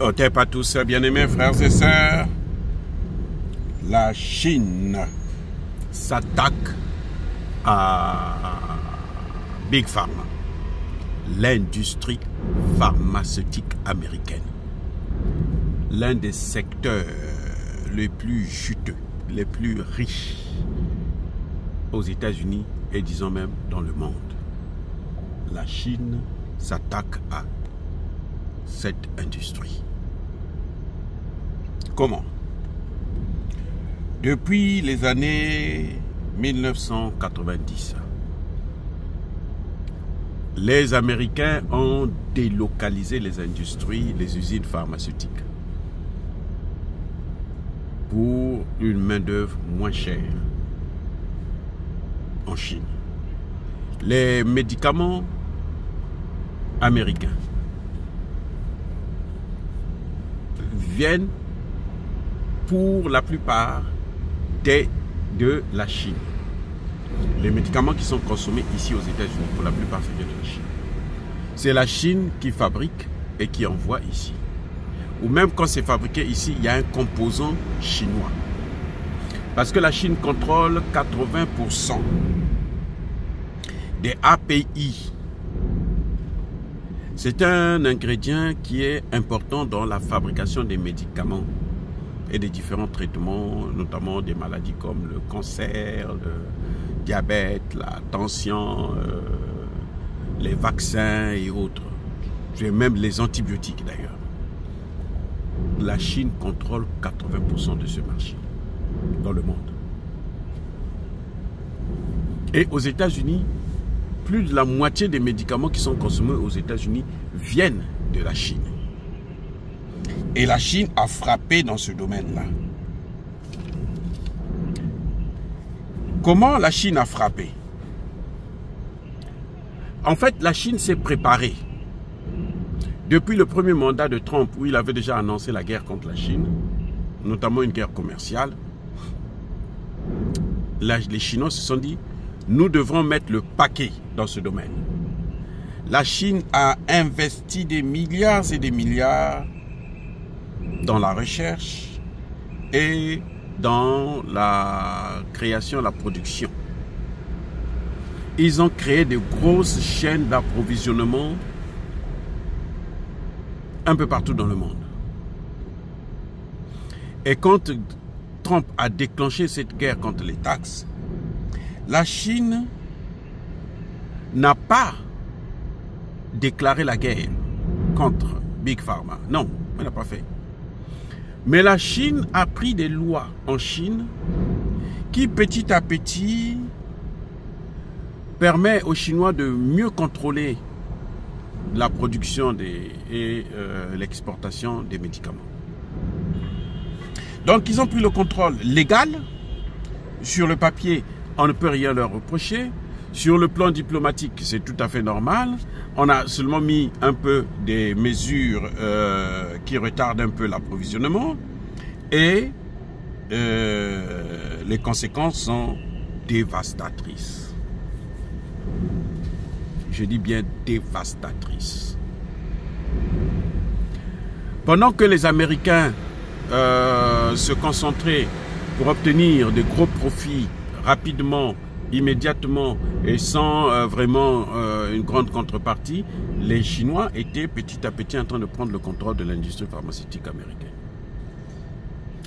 Otep à tous, bien-aimés frères et sœurs. La Chine s'attaque à Big Pharma, l'industrie pharmaceutique américaine. L'un des secteurs les plus juteux, les plus riches aux États-Unis et disons même dans le monde. La Chine s'attaque à cette industrie. Comment? Depuis les années 1990, les Américains ont délocalisé les industries, les usines pharmaceutiques pour une main-d'œuvre moins chère en Chine. Les médicaments américains viennent pour la plupart de la Chine. Les médicaments qui sont consommés ici aux États-Unis, pour la plupart, c'est de la Chine. C'est la Chine qui fabrique et qui envoie ici. Ou même quand c'est fabriqué ici, il y a un composant chinois. Parce que la Chine contrôle 80% des API. C'est un ingrédient qui est important dans la fabrication des médicaments et des différents traitements, notamment des maladies comme le cancer, le diabète, la tension, les vaccins et autres. Même les antibiotiques d'ailleurs. La Chine contrôle 80% de ce marché dans le monde. Et aux États-Unis, plus de la moitié des médicaments qui sont consommés aux États-Unis viennent de la Chine. Et la Chine a frappé dans ce domaine-là. Comment la Chine a frappé? En fait, la Chine s'est préparée. Depuis le premier mandat de Trump, où il avait déjà annoncé la guerre contre la Chine, notamment une guerre commerciale, les Chinois se sont dit, nous devrons mettre le paquet dans ce domaine. La Chine a investi des milliards et des milliards dans la recherche et dans la création, la production. Ils ont créé de grosses chaînes d'approvisionnement un peu partout dans le monde. Et quand Trump a déclenché cette guerre contre les taxes, la Chine n'a pas déclaré la guerre contre Big Pharma. Non, elle n'a pas fait. Mais la Chine a pris des lois en Chine qui petit à petit permet aux Chinois de mieux contrôler la production et l'exportation des médicaments. Donc ils ont pris le contrôle légal. Sur le papier, on ne peut rien leur reprocher. Sur le plan diplomatique, c'est tout à fait normal. On a seulement mis un peu des mesures qui retardent un peu l'approvisionnement. Et les conséquences sont dévastatrices. Je dis bien dévastatrices. Pendant que les Américains se concentraient pour obtenir de gros profits rapidement, immédiatement et sans vraiment une grande contrepartie, les Chinois étaient petit à petit en train de prendre le contrôle de l'industrie pharmaceutique américaine.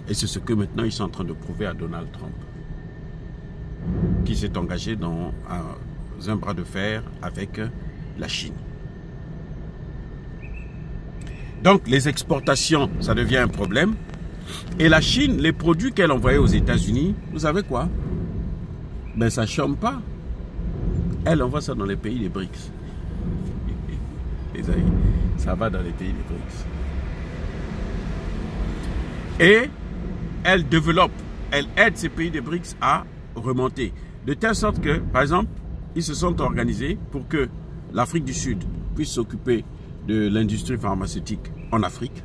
Et c'est ce que maintenant ils sont en train de prouver à Donald Trump, qui s'est engagé dans un bras de fer avec la Chine. Donc les exportations, ça devient un problème. Et la Chine, les produits qu'elle envoyait aux États-Unis, vous savez quoi? Ben ça ne chôme pas. Elle envoie ça dans les pays des BRICS. Les amis, ça va dans les pays des BRICS. Et elle développe, elle aide ces pays des BRICS à remonter. De telle sorte que, par exemple, ils se sont organisés pour que l'Afrique du Sud puisse s'occuper de l'industrie pharmaceutique en Afrique.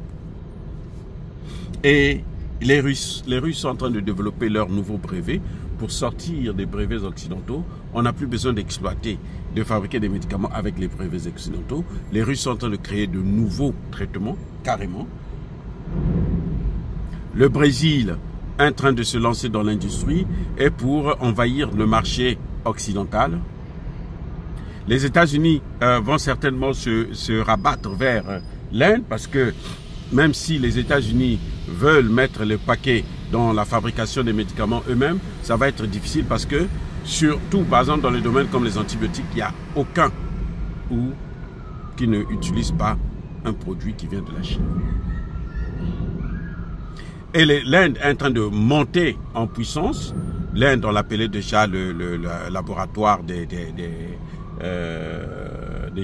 Et les Russes sont en train de développer leurs nouveaux brevets pour sortir des brevets occidentaux. On n'a plus besoin d'exploiter, de fabriquer des médicaments avec les brevets occidentaux. Les Russes sont en train de créer de nouveaux traitements, carrément. Le Brésil est en train de se lancer dans l'industrie et pour envahir le marché occidental. Les États-Unis vont certainement se rabattre vers l'Inde parce que même si les États-Unis veulent mettre le paquet dans la fabrication des médicaments eux-mêmes, ça va être difficile parce que, surtout par exemple dans les domaines comme les antibiotiques, il n'y a aucun qui ne utilise pas un produit qui vient de la Chine. Et l'Inde est en train de monter en puissance. L'Inde, on l'appelait déjà le laboratoire des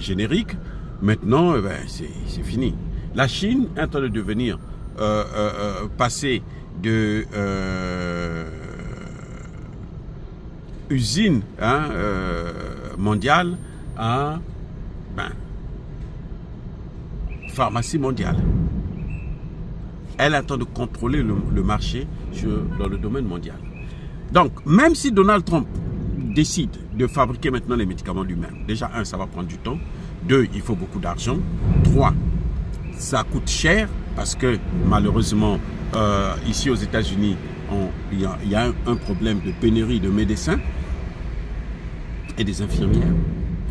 génériques. Maintenant, c'est fini. La Chine est en train de devenir, passer de usine mondiale à pharmacie mondiale. Elle est en train de contrôler le marché dans le domaine mondial. Donc, même si Donald Trump décide de fabriquer maintenant les médicaments lui-même, déjà, 1, ça va prendre du temps. 2, il faut beaucoup d'argent. 3, ça coûte cher parce que malheureusement, ici aux États-Unis, il y a un problème de pénurie de médecins et des infirmières.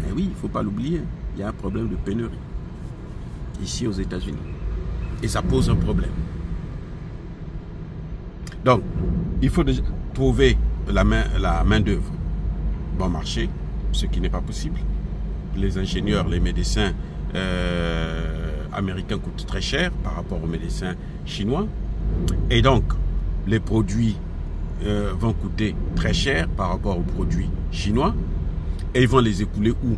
Et oui, il ne faut pas l'oublier, il y a un problème de pénurie ici aux États-Unis. Et ça pose un problème. Donc, il faut déjà trouver la main-d'œuvre bon marché, ce qui n'est pas possible. Les ingénieurs, les médecins américains coûtent très cher par rapport aux médecins chinois. Et donc, les produits vont coûter très cher par rapport aux produits chinois. Et ils vont les écouler où?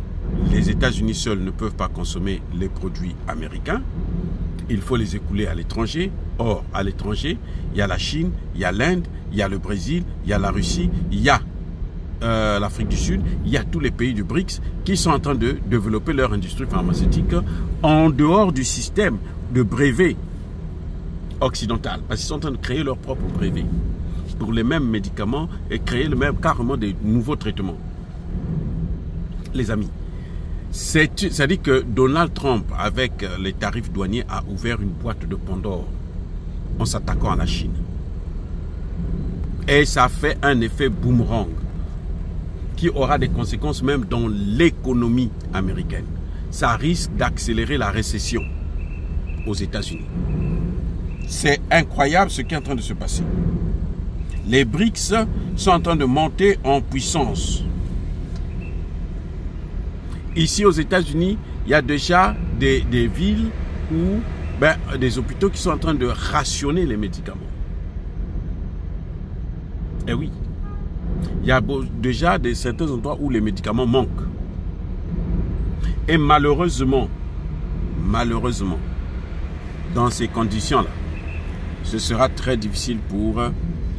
Les États-Unis seuls ne peuvent pas consommer les produits américains. Il faut les écouler à l'étranger. Or, à l'étranger, il y a la Chine, il y a l'Inde, il y a le Brésil, il y a la Russie, il y a l'Afrique du Sud, il y a tous les pays du BRICS qui sont en train de développer leur industrie pharmaceutique en dehors du système de brevet occidental. Parce qu'ils sont en train de créer leur propre brevet pour les mêmes médicaments et créer carrément des nouveaux traitements. Les amis, ça dit que Donald Trump, avec les tarifs douaniers, a ouvert une boîte de Pandore en s'attaquant à la Chine. Et ça fait un effet boomerang qui aura des conséquences même dans l'économie américaine. Ça risque d'accélérer la récession aux États-Unis. C'est incroyable ce qui est en train de se passer. Les BRICS sont en train de monter en puissance. Ici aux États-Unis, il y a déjà des villes où des hôpitaux qui sont en train de rationner les médicaments. Eh oui, il y a déjà certains endroits où les médicaments manquent. Et malheureusement, dans ces conditions-là, ce sera très difficile pour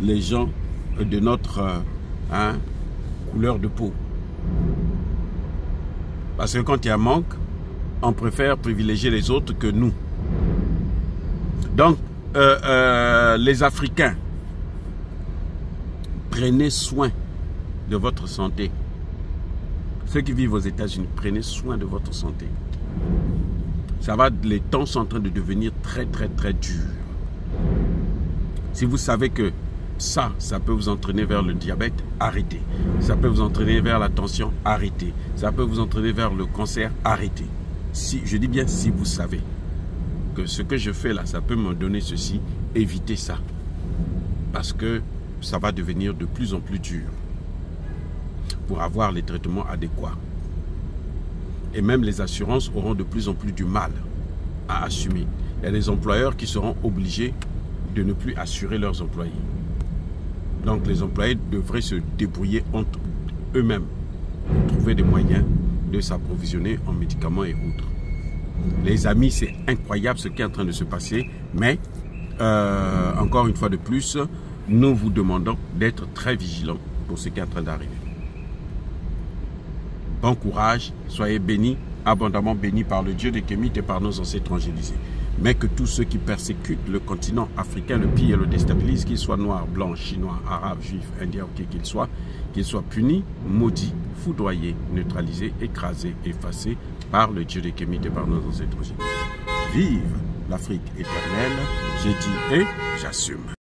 les gens de notre couleur de peau. Parce que quand il y a un manque, on préfère privilégier les autres que nous. Donc, les Africains, prenez soin de votre santé. Ceux qui vivent aux États-Unis, prenez soin de votre santé. Les temps sont en train de devenir très, très, très durs. Si vous savez que ça peut vous entraîner vers le diabète, arrêtez. Ça peut vous entraîner vers la tension, arrêtez. Ça peut vous entraîner vers le cancer, arrêtez. Je dis bien si vous savez que ce que je fais là, ça peut me donner ceci, évitez ça. Parce que ça va devenir de plus en plus dur pour avoir les traitements adéquats. Et même les assurances auront de plus en plus du mal à assumer. Il y a des employeurs qui seront obligés de ne plus assurer leurs employés. Donc les employés devraient se débrouiller entre eux-mêmes pour trouver des moyens de s'approvisionner en médicaments et autres. Les amis, c'est incroyable ce qui est en train de se passer, mais encore une fois de plus, nous vous demandons d'être très vigilants pour ce qui est en train d'arriver. Bon courage, soyez bénis, abondamment bénis par le Dieu des Kémites et par nos ancêtres angélisés. Mais que tous ceux qui persécutent le continent africain, le pillent et le déstabilisent, qu'ils soient noirs, blancs, chinois, arabes, juifs, indiens, ou qu'ils soient punis, maudits, foudroyés, neutralisés, écrasés, effacés par le Dieu des Kémites et par nos ancêtres angélisés. Vive l'Afrique éternelle. J'ai dit et j'assume.